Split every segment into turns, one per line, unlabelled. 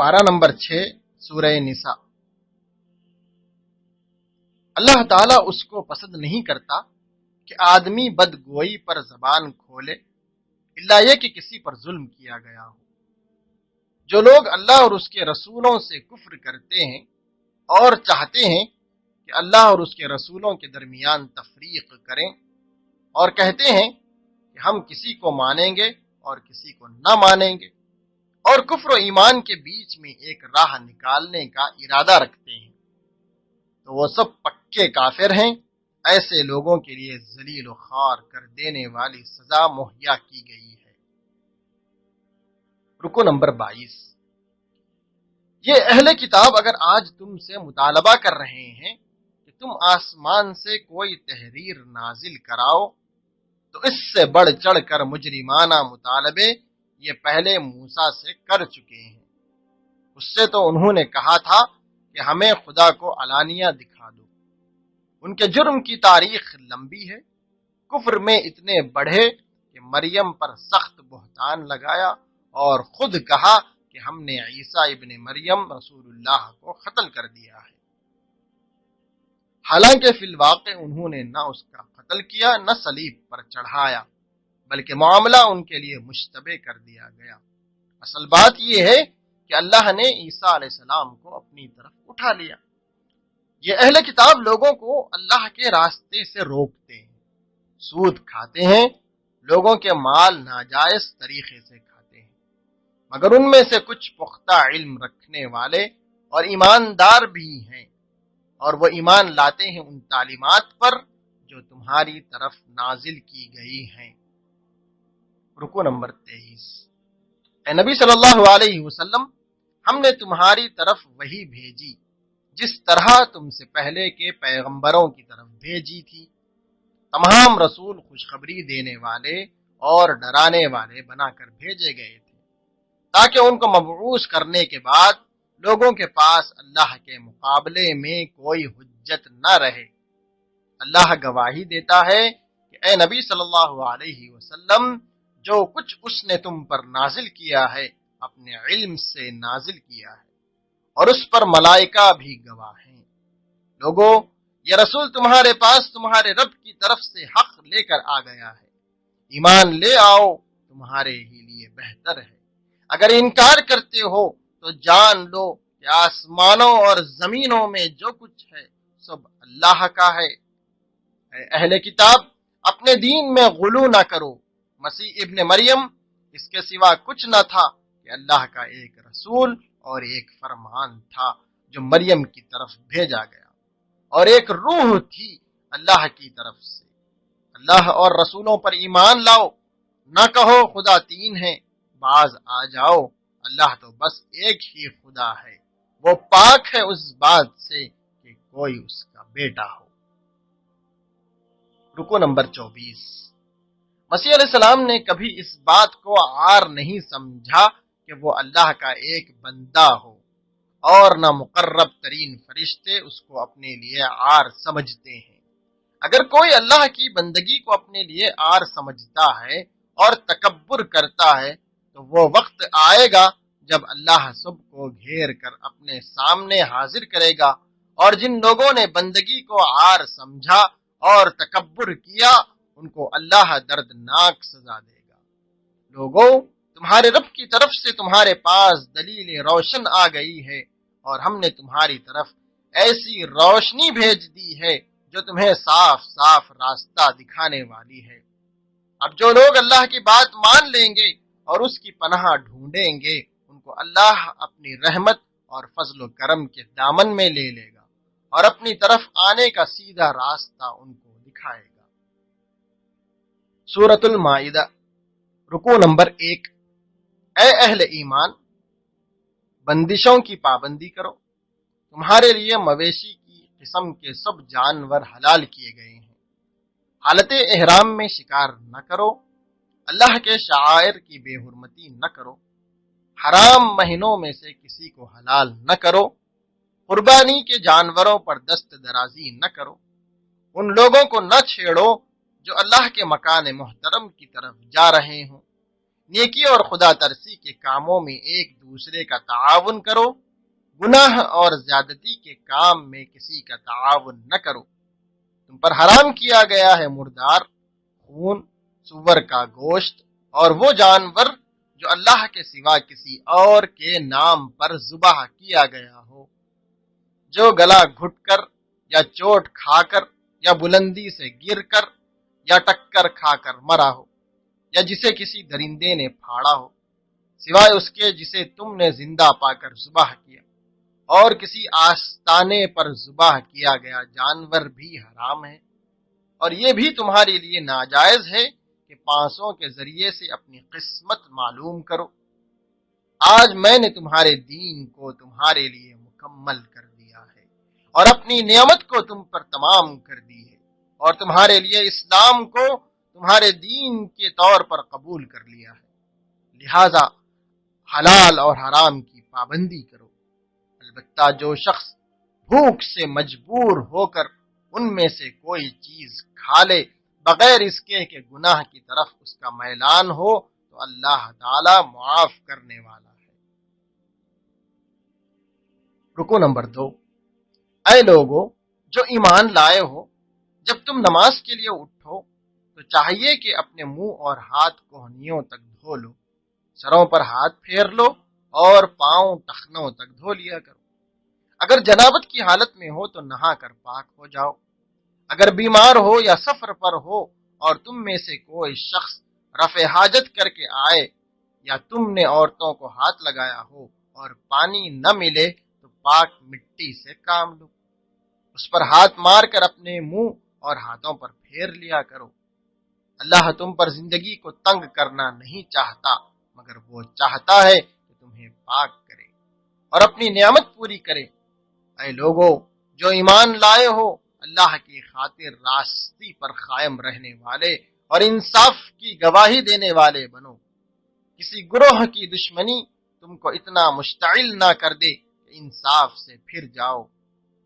پارہ نمبر 6 سورہ نساء۔ اللہ تعالیٰ اس کو پسند نہیں کرتا کہ آدمی بدگوئی پر زبان کھولے الا یہ کہ کسی پر ظلم کیا گیا ہو۔ جو لوگ اللہ اور اس کے رسولوں سے کفر کرتے ہیں اور چاہتے ہیں کہ اللہ اور اس کے رسولوں کے درمیان تفریق کریں اور کہتے ہیں کہ ہم کسی کو مانیں گے اور کسی کو نہ مانیں گے اور کفر و ایمان کے بیچ میں ایک راہ نکالنے کا ارادہ رکھتے ہیں، تو وہ سب پکے کافر ہیں۔ ایسے لوگوں کے لیے ذلیل و خوار کر دینے والی سزا مہیا کی گئی ہے۔ رکو نمبر 22۔ یہ اہل کتاب اگر آج تم سے مطالبہ کر رہے ہیں کہ تم آسمان سے کوئی تحریر نازل کراؤ، تو اس سے بڑھ چڑھ کر مجرمانہ مطالبے یہ پہلے موسیٰ سے کر چکے ہیں۔ اس سے تو انہوں نے کہا تھا کہ ہمیں خدا کو علانیہ دکھا دو۔ ان کے جرم کی تاریخ لمبی ہے۔ کفر میں اتنے بڑھے کہ مریم پر سخت بہتان لگایا اور خود کہا کہ ہم نے عیسیٰ ابن مریم رسول اللہ کو قتل کر دیا ہے، حالانکہ فی الواقع انہوں نے نہ اس کا قتل کیا نہ صلیب پر چڑھایا، بلکہ معاملہ ان کے لیے مشتبہ کر دیا گیا۔ اصل بات یہ ہے کہ اللہ نے عیسیٰ علیہ السلام کو اپنی طرف اٹھا لیا۔ یہ اہل کتاب لوگوں کو اللہ کے راستے سے روکتے ہیں، سود کھاتے ہیں، لوگوں کے مال ناجائز طریقے سے کھاتے ہیں، مگر ان میں سے کچھ پختہ علم رکھنے والے اور ایماندار بھی ہیں، اور وہ ایمان لاتے ہیں ان تعلیمات پر جو تمہاری طرف نازل کی گئی ہیں۔ رکو نمبر 23۔ اے نبی صلی اللہ علیہ وسلم، ہم نے تمہاری طرف وحی بھیجی جس طرح تم سے پہلے کے پیغمبروں کی طرف بھیجی تھی۔ تمام رسول خوشخبری دینے والے اور ڈرانے والے بنا کر بھیجے گئے تھے تاکہ ان کو مبعوث کرنے کے بعد لوگوں کے پاس اللہ کے مقابلے میں کوئی حجت نہ رہے۔ اللہ گواہی دیتا ہے کہ اے نبی صلی اللہ علیہ وسلم، جو کچھ اس نے تم پر نازل کیا ہے اپنے علم سے نازل کیا ہے، اور اس پر ملائکہ بھی گواہ ہیں۔ لوگو، یہ رسول تمہارے پاس تمہارے رب کی طرف سے حق لے کر آ گیا ہے، ایمان لے آؤ، تمہارے ہی لیے بہتر ہے۔ اگر انکار کرتے ہو تو جان لو کہ آسمانوں اور زمینوں میں جو کچھ ہے سب اللہ کا ہے۔ اے اہل کتاب، اپنے دین میں غلو نہ کرو۔ مسیح ابن مریم اس کے سوا کچھ نہ تھا کہ اللہ کا ایک رسول اور ایک فرمان تھا جو مریم کی طرف بھیجا گیا، اور ایک روح تھی اللہ کی طرف سے۔ اللہ اور رسولوں پر ایمان لاؤ، نہ کہو خدا تین ہے، باز آ جاؤ، اللہ تو بس ایک ہی خدا ہے، وہ پاک ہے اس بات سے کہ کوئی اس کا بیٹا ہو۔ رکو نمبر 24۔ مسیح علیہ السلام نے کبھی اس بات کو عار نہیں سمجھا کہ وہ اللہ کا ایک بندہ ہو، اور نہ مقرب ترین فرشتے اس کو اپنے لیے عار سمجھتے ہیں۔ اگر کوئی اللہ کی بندگی کو اپنے لیے عار سمجھتا ہے اور تکبر کرتا ہے تو وہ وقت آئے گا جب اللہ سب کو گھیر کر اپنے سامنے حاضر کرے گا، اور جن لوگوں نے بندگی کو عار سمجھا اور تکبر کیا ان کو اللہ دردناک سزا دے گا۔ لوگو، تمہارے رب کی طرف سے تمہارے پاس دلیل روشن آ گئی ہے، اور ہم نے تمہاری طرف ایسی روشنی بھیج دی ہے جو تمہیں صاف صاف راستہ دکھانے والی ہے۔ اب جو لوگ اللہ کی بات مان لیں گے اور اس کی پناہ ڈھونڈیں گے، ان کو اللہ اپنی رحمت اور فضل و کرم کے دامن میں لے لے گا اور اپنی طرف آنے کا سیدھا راستہ ان کو دکھائے گا۔ سورۃ المائدہ، رکوع نمبر 1۔ اے اہل ایمان، بندشوں کی پابندی کرو۔ تمہارے لیے مویشی کی قسم کے سب جانور حلال کیے گئے ہیں۔ حالت احرام میں شکار نہ کرو۔ اللہ کے شعائر کی بے حرمتی نہ کرو۔ حرام مہینوں میں سے کسی کو حلال نہ کرو۔ قربانی کے جانوروں پر دست درازی نہ کرو۔ ان لوگوں کو نہ چھیڑو جو اللہ کے مکان محترم کی طرف جا رہے ہوں۔ نیکی اور خدا ترسی کے کاموں میں ایک دوسرے کا تعاون کرو، گناہ اور زیادتی کے کام میں کسی کا تعاون نہ کرو۔ تم پر حرام کیا گیا ہے مردار، خون، سور کا گوشت اور وہ جانور جو اللہ کے سوا کسی اور کے نام پر ذبح کیا گیا ہو، جو گلا گھٹ کر یا چوٹ کھا کر یا بلندی سے گر کر یا ٹکر کھا کر مرا ہو، یا جسے کسی درندے نے پھاڑا ہو، سوائے اس کے جسے تم نے زندہ پا کر ذبح کیا، اور کسی آستانے پر ذبح کیا گیا جانور بھی حرام ہے۔ اور یہ بھی تمہارے لیے ناجائز ہے کہ پانسوں کے ذریعے سے اپنی قسمت معلوم کرو۔ آج میں نے تمہارے دین کو تمہارے لیے مکمل کر دیا ہے اور اپنی نعمت کو تم پر تمام کر دی ہے، اور تمہارے لیے اسلام کو تمہارے دین کے طور پر قبول کر لیا ہے، لہذا حلال اور حرام کی پابندی کرو۔ البتہ جو شخص بھوک سے مجبور ہو کر ان میں سے کوئی چیز کھا لے بغیر اس کے کہ گناہ کی طرف اس کا میلان ہو تو اللہ تعالی معاف کرنے والا ہے۔ رکو نمبر 2، اے لوگو جو ایمان لائے ہو، جب تم نماز کے لیے اٹھو تو چاہیے کہ اپنے منہ اور ہاتھ کوہنیوں تک دھو لو، سروں پر ہاتھ پھیر لو اور پاؤں ٹخنوں تک دھو لیا کرو۔ اگر جنابت کی حالت میں ہو تو نہا کر پاک ہو جاؤ۔ اگر بیمار ہو یا سفر پر ہو اور تم میں سے کوئی شخص رفع حاجت کر کے آئے، یا تم نے عورتوں کو ہاتھ لگایا ہو اور پانی نہ ملے تو پاک مٹی سے کام لو، اس پر ہاتھ مار کر اپنے منہ اور ہاتھوں پر پھیر لیا کرو۔ اللہ تم پر زندگی کو تنگ کرنا نہیں چاہتا، مگر وہ چاہتا ہے کہ تمہیں پاک کرے اور اپنی نعمت پوری کرے۔ اے لوگو جو ایمان لائے ہو، اللہ کی خاطر راستی پر قائم رہنے والے اور انصاف کی گواہی دینے والے بنو۔ کسی گروہ کی دشمنی تم کو اتنا مشتعل نہ کر دے کہ انصاف سے پھر جاؤ۔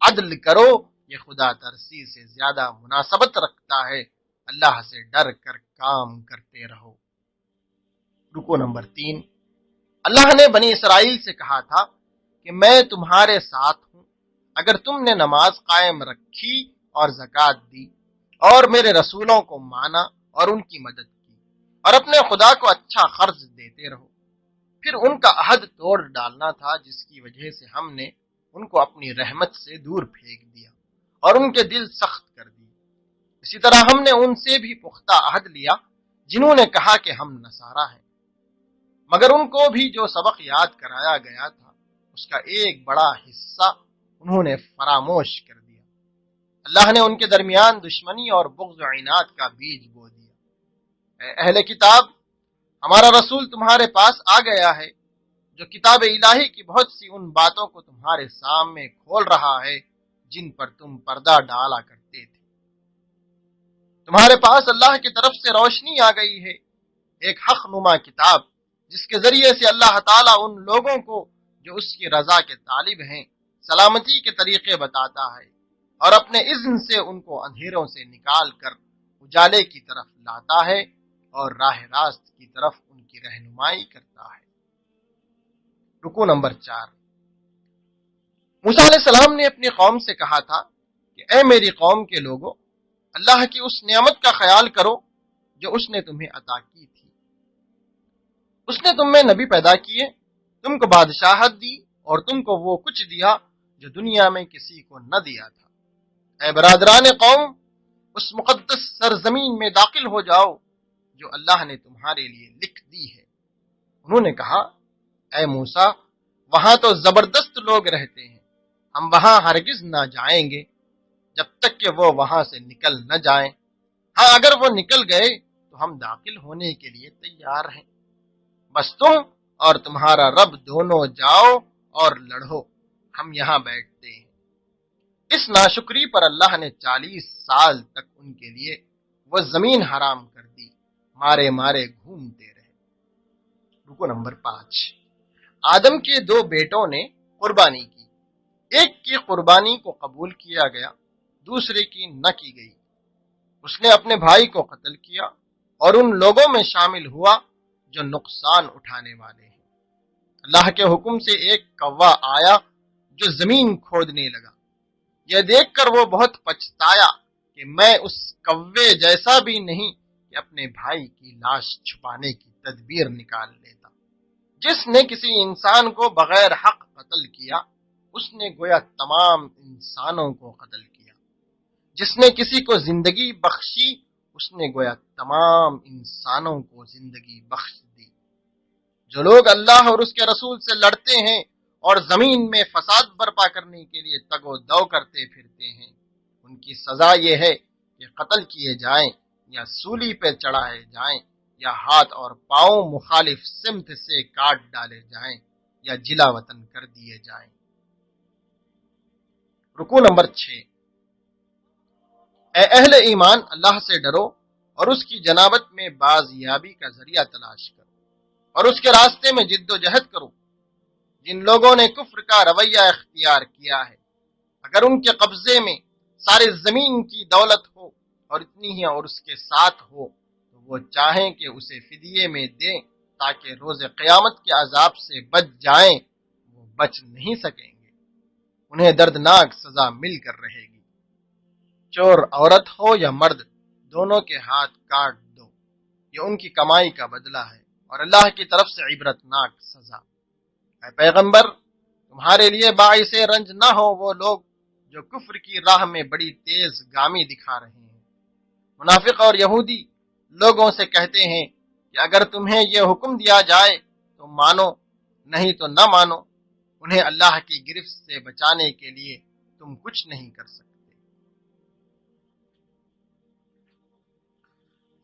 عدل کرو، یہ خدا ترسی سے زیادہ مناسبت رکھتا ہے۔ اللہ سے ڈر کر کام کرتے رہو۔ رکو نمبر 3، اللہ نے بنی اسرائیل سے کہا تھا کہ میں تمہارے ساتھ ہوں اگر تم نے نماز قائم رکھی اور زکوٰۃ دی اور میرے رسولوں کو مانا اور ان کی مدد کی اور اپنے خدا کو اچھا قرض دیتے رہو۔ پھر ان کا عہد توڑ ڈالنا تھا جس کی وجہ سے ہم نے ان کو اپنی رحمت سے دور پھینک دیا اور ان کے دل سخت کر دیے۔ اسی طرح ہم نے ان سے بھی پختہ عہد لیا جنہوں نے کہا کہ ہم نصارہ ہیں، مگر ان کو بھی جو سبق یاد کرایا گیا تھا اس کا ایک بڑا حصہ انہوں نے فراموش کر دیا۔ اللہ نے ان کے درمیان دشمنی اور بغض و عناد کا بیج بو دیا۔ اے اہل کتاب، ہمارا رسول تمہارے پاس آ گیا ہے جو کتاب الہی کی بہت سی ان باتوں کو تمہارے سامنے کھول رہا ہے جن پر تم پردہ ڈالا کرتے تھے۔ تمہارے پاس اللہ کی طرف سے روشنی آ گئی ہے، ایک حق نما کتاب جس کے ذریعے سے اللہ تعالیٰ ان لوگوں کو جو اس کی رضا کے طالب ہیں سلامتی کے طریقے بتاتا ہے اور اپنے اذن سے ان کو اندھیروں سے نکال کر اجالے کی طرف لاتا ہے اور راہ راست کی طرف ان کی رہنمائی کرتا ہے۔ رکو نمبر 4، موسیٰ علیہ السلام نے اپنی قوم سے کہا تھا کہ اے میری قوم کے لوگو، اللہ کی اس نعمت کا خیال کرو جو اس نے تمہیں عطا کی تھی۔ اس نے تم میں نبی پیدا کیے، تم کو بادشاہت دی اور تم کو وہ کچھ دیا جو دنیا میں کسی کو نہ دیا تھا۔ اے برادران قوم، اس مقدس سرزمین میں داخل ہو جاؤ جو اللہ نے تمہارے لیے لکھ دی ہے۔ انہوں نے کہا، اے موسیٰ، وہاں تو زبردست لوگ رہتے ہیں، ہم وہاں ہرگز نہ جائیں گے جب تک کہ وہ وہاں سے نکل نہ جائیں۔ ہاں اگر وہ نکل گئے تو ہم داخل ہونے کے لیے تیار ہیں، بس تم اور تمہارا رب دونوں جاؤ اور لڑو، ہم یہاں بیٹھتے ہیں۔ اس ناشکری پر اللہ نے 40 سال تک ان کے لیے وہ زمین حرام کر دی، مارے مارے گھومتے رہے۔ رکو نمبر 5، آدم کے 2 بیٹوں نے قربانی کی، ایک کی قربانی کو قبول کیا گیا، دوسرے کی نہ کی گئی۔ اس نے اپنے بھائی کو قتل کیا اور ان لوگوں میں شامل ہوا جو نقصان اٹھانے والے ہیں۔ اللہ کے حکم سے ایک کوا آیا جو زمین کھودنے لگا۔ یہ دیکھ کر وہ بہت پچھتایا کہ میں اس کوے جیسا بھی نہیں کہ اپنے بھائی کی لاش چھپانے کی تدبیر نکال لیتا۔ جس نے کسی انسان کو بغیر حق قتل کیا، اس نے گویا تمام انسانوں کو قتل کیا۔ جس نے کسی کو زندگی بخشی، اس نے گویا تمام انسانوں کو زندگی بخش دی۔ جو لوگ اللہ اور اس کے رسول سے لڑتے ہیں اور زمین میں فساد برپا کرنے کے لیے تگ و دو کرتے پھرتے ہیں، ان کی سزا یہ ہے کہ قتل کیے جائیں یا سولی پہ چڑھائے جائیں یا ہاتھ اور پاؤں مخالف سمت سے کاٹ ڈالے جائیں یا جلا وطن کر دیے جائیں۔ رکوع نمبر 6۔ اے اہل ایمان، اللہ سے ڈرو اور اس کی جنابت میں بازیابی کا ذریعہ تلاش کرو اور اس کے راستے میں جد و جہد کرو۔ جن لوگوں نے کفر کا رویہ اختیار کیا ہے، اگر ان کے قبضے میں سارے زمین کی دولت ہو اور اتنی ہی اور اس کے ساتھ ہو تو وہ چاہیں کہ اسے فدیے میں دیں تاکہ روز قیامت کے عذاب سے بچ جائیں، وہ بچ نہیں سکیں گے، انہیں دردناک سزا مل کر رہے گی۔ چور عورت ہو یا مرد، دونوں کے ہاتھ کاٹ دو، یہ ان کی کمائی کا بدلہ ہے اور اللہ کی طرف سے عبرتناک سزا۔ اے پیغمبر، تمہارے لیے باعث رنج نہ ہو وہ لوگ جو کفر کی راہ میں بڑی تیز گامی دکھا رہے ہیں۔ منافق اور یہودی لوگوں سے کہتے ہیں کہ اگر تمہیں یہ حکم دیا جائے تو مانو، نہیں تو نہ مانو، انہیں اللہ کی گرفت سے بچانے کے لیے تم کچھ نہیں کر سکتے۔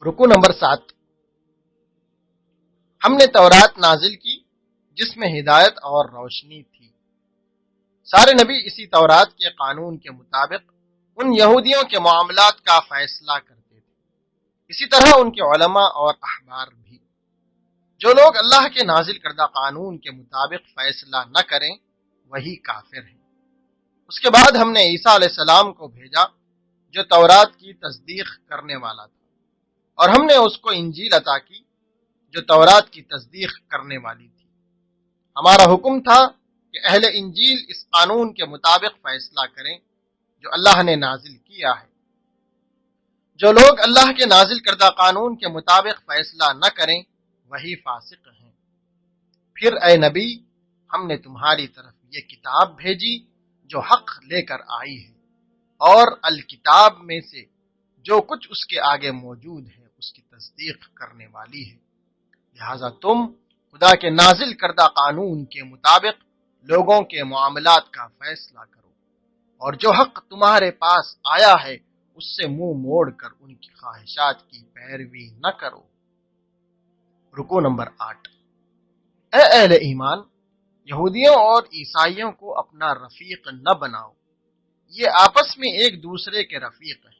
رکوع نمبر 7۔ ہم نے تورات نازل کی جس میں ہدایت اور روشنی تھی۔ سارے نبی اسی تورات کے قانون کے مطابق ان یہودیوں کے معاملات کا فیصلہ کرتے تھے، اسی طرح ان کے علماء اور احبار بھی۔ جو لوگ اللہ کے نازل کردہ قانون کے مطابق فیصلہ نہ کریں وہی کافر ہیں۔ اس کے بعد ہم نے عیسیٰ علیہ السلام کو بھیجا جو تورات کی تصدیق کرنے والا تھا، اور ہم نے اس کو انجیل عطا کی جو تورات کی تصدیق کرنے والی تھی۔ ہمارا حکم تھا کہ اہل انجیل اس قانون کے مطابق فیصلہ کریں جو اللہ نے نازل کیا ہے۔ جو لوگ اللہ کے نازل کردہ قانون کے مطابق فیصلہ نہ کریں وہی فاسق ہیں۔ پھر اے نبی، ہم نے تمہاری طرف یہ کتاب بھیجی جو حق لے کر آئی ہے، اور الکتاب میں سے جو کچھ اس کے آگے موجود ہے اس کی تصدیق کرنے والی ہے۔ لہذا تم خدا کے نازل کردہ قانون کے مطابق لوگوں کے معاملات کا فیصلہ کرو، اور جو حق تمہارے پاس آیا ہے اس سے منہ موڑ کر ان کی خواہشات کی پیروی نہ کرو۔ رکوع نمبر 8۔ اے اہل ایمان، یہودیوں اور عیسائیوں کو اپنا رفیق نہ بناؤ، یہ آپس میں ایک دوسرے کے رفیق ہیں۔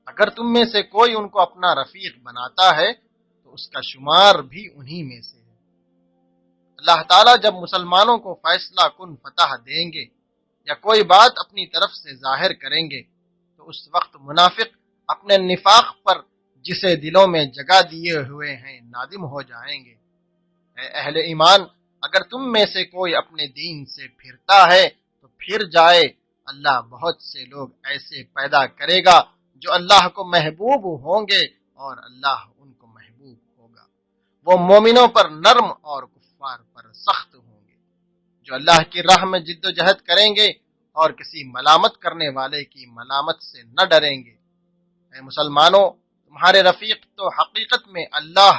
اگر تم میں سے کوئی ان کو اپنا رفیق بناتا ہے تو اس کا شمار بھی انہی میں سے ہے۔ اللہ تعالیٰ جب مسلمانوں کو فیصلہ کن فتح دیں گے یا کوئی بات اپنی طرف سے ظاہر کریں گے تو اس وقت منافق اپنے نفاق پر جسے دلوں میں جگہ دیے ہوئے ہیں نادم ہو جائیں گے۔ اے اہل ایمان، اگر تم میں سے کوئی اپنے دین سے پھرتا ہے تو پھر جائے، اللہ بہت سے لوگ ایسے پیدا کرے گا جو اللہ کو محبوب ہوں گے اور اللہ ان کو محبوب ہوگا۔ وہ مومنوں پر نرم اور کفار پر سخت ہوں گے۔ جو اللہ کی راہ میں جد و جہد کریں گے اور کسی ملامت کرنے والے کی ملامت سے نہ ڈریں گے۔ اے مسلمانوں، تمہارے رفیق تو حقیقت میں اللہ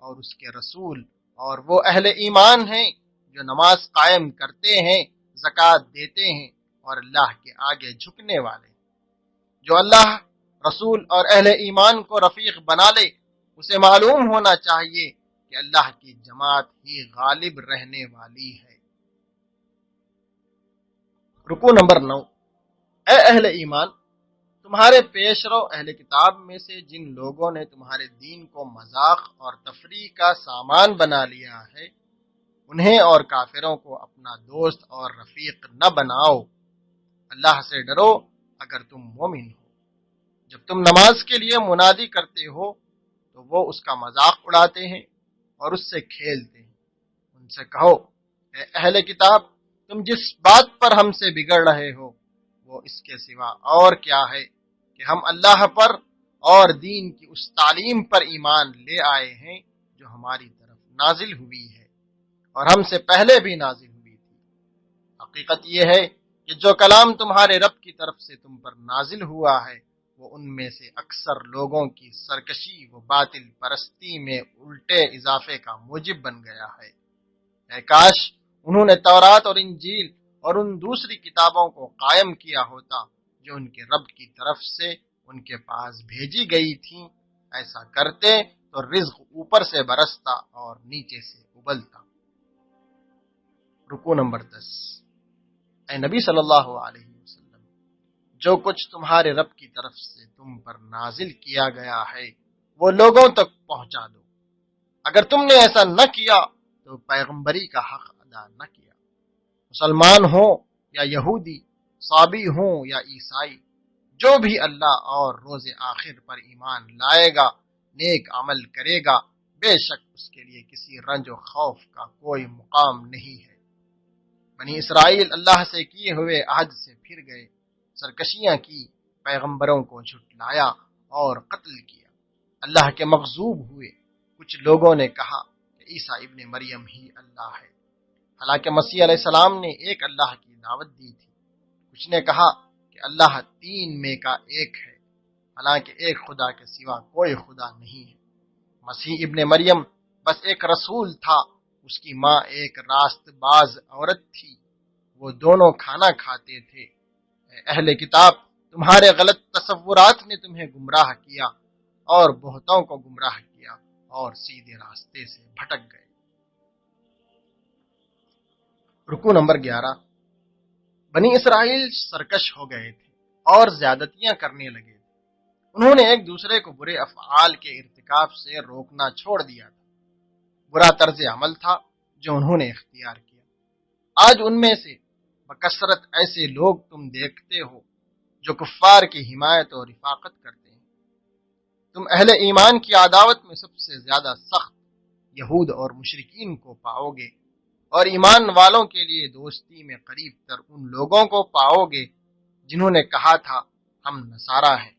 اور اس کے رسول اور وہ اہل ایمان ہیں جو نماز قائم کرتے ہیں، زکوٰۃ دیتے ہیں اور اللہ کے آگے جھکنے والے ہیں۔ جو اللہ، رسول اور اہل ایمان کو رفیق بنا لے، اسے معلوم ہونا چاہیے کہ اللہ کی جماعت ہی غالب رہنے والی ہے۔ رکوع نمبر 9۔ اے اہل ایمان، تمہارے پیش رو اہل کتاب میں سے جن لوگوں نے تمہارے دین کو مذاق اور تفریح کا سامان بنا لیا ہے، انہیں اور کافروں کو اپنا دوست اور رفیق نہ بناؤ۔ اللہ سے ڈرو اگر تم مومن ہو۔ جب تم نماز کے لیے منادی کرتے ہو تو وہ اس کا مذاق اڑاتے ہیں اور اس سے کھیلتے ہیں۔ ان سے کہو، اے اہل کتاب، تم جس بات پر ہم سے بگڑ رہے ہو وہ اس کے سوا اور کیا ہے کہ ہم اللہ پر اور دین کی اس تعلیم پر ایمان لے آئے ہیں جو ہماری طرف نازل ہوئی ہے اور ہم سے پہلے بھی نازل ہوئی تھی۔ حقیقت یہ ہے کہ جو کلام تمہارے رب کی طرف سے تم پر نازل ہوا ہے وہ ان میں سے اکثر لوگوں کی سرکشی و باطل پرستی میں الٹے اضافے کا موجب بن گیا ہے۔ اے کاش انہوں نے تورات اور انجیل اور ان دوسری کتابوں کو قائم کیا ہوتا جو ان کے رب کی طرف سے ان کے پاس بھیجی گئی تھیں، ایسا کرتے تو رزق اوپر سے برستا اور نیچے سے ابلتا۔ رکوع نمبر 10۔ اے نبی صلی اللہ علیہ وسلم، جو کچھ تمہارے رب کی طرف سے تم پر نازل کیا گیا ہے وہ لوگوں تک پہنچا دو۔ اگر تم نے ایسا نہ کیا تو پیغمبری کا حق ادا نہ کیا۔ مسلمان ہوں یا یہودی، صابی ہوں یا عیسائی، جو بھی اللہ اور روز آخر پر ایمان لائے گا، نیک عمل کرے گا، بے شک اس کے لیے کسی رنج و خوف کا کوئی مقام نہیں ہے۔ بنی اسرائیل اللہ سے کیے ہوئے عہد سے پھر گئے، سرکشیاں کی، پیغمبروں کو جھٹلایا اور قتل کیا، اللہ کے مغضوب ہوئے۔ کچھ لوگوں نے کہا کہ عیسیٰ ابن مریم ہی اللہ ہے، حالانکہ مسیح علیہ السلام نے ایک اللہ کی دعوت دی تھی۔ کچھ نے کہا کہ اللہ تین میں کا ایک ہے، حالانکہ ایک خدا کے سوا کوئی خدا نہیں ہے۔ مسیح ابن مریم بس ایک رسول تھا، اس کی ماں ایک راست باز عورت تھی، وہ دونوں کھانا کھاتے تھے۔ اے اہل کتاب، تمہارے غلط تصورات نے تمہیں گمراہ کیا اور بہتوں کو گمراہ کیا اور سیدھے راستے سے بھٹک گئے۔ رکوع نمبر 11۔ بنی اسرائیل سرکش ہو گئے تھے اور زیادتیاں کرنے لگے تھے۔ انہوں نے ایک دوسرے کو برے افعال کے ارتکاب سے روکنا چھوڑ دیا تھا۔ برا طرز عمل تھا جو انہوں نے اختیار کیا۔ آج ان میں سے بکثرت ایسے لوگ تم دیکھتے ہو جو کفار کی حمایت اور رفاقت کرتے ہیں۔ تم اہل ایمان کی عداوت میں سب سے زیادہ سخت یہود اور مشرکین کو پاؤ گے، اور ایمان والوں کے لیے دوستی میں قریب تر ان لوگوں کو پاؤ گے جنہوں نے کہا تھا ہم نصارہ ہیں۔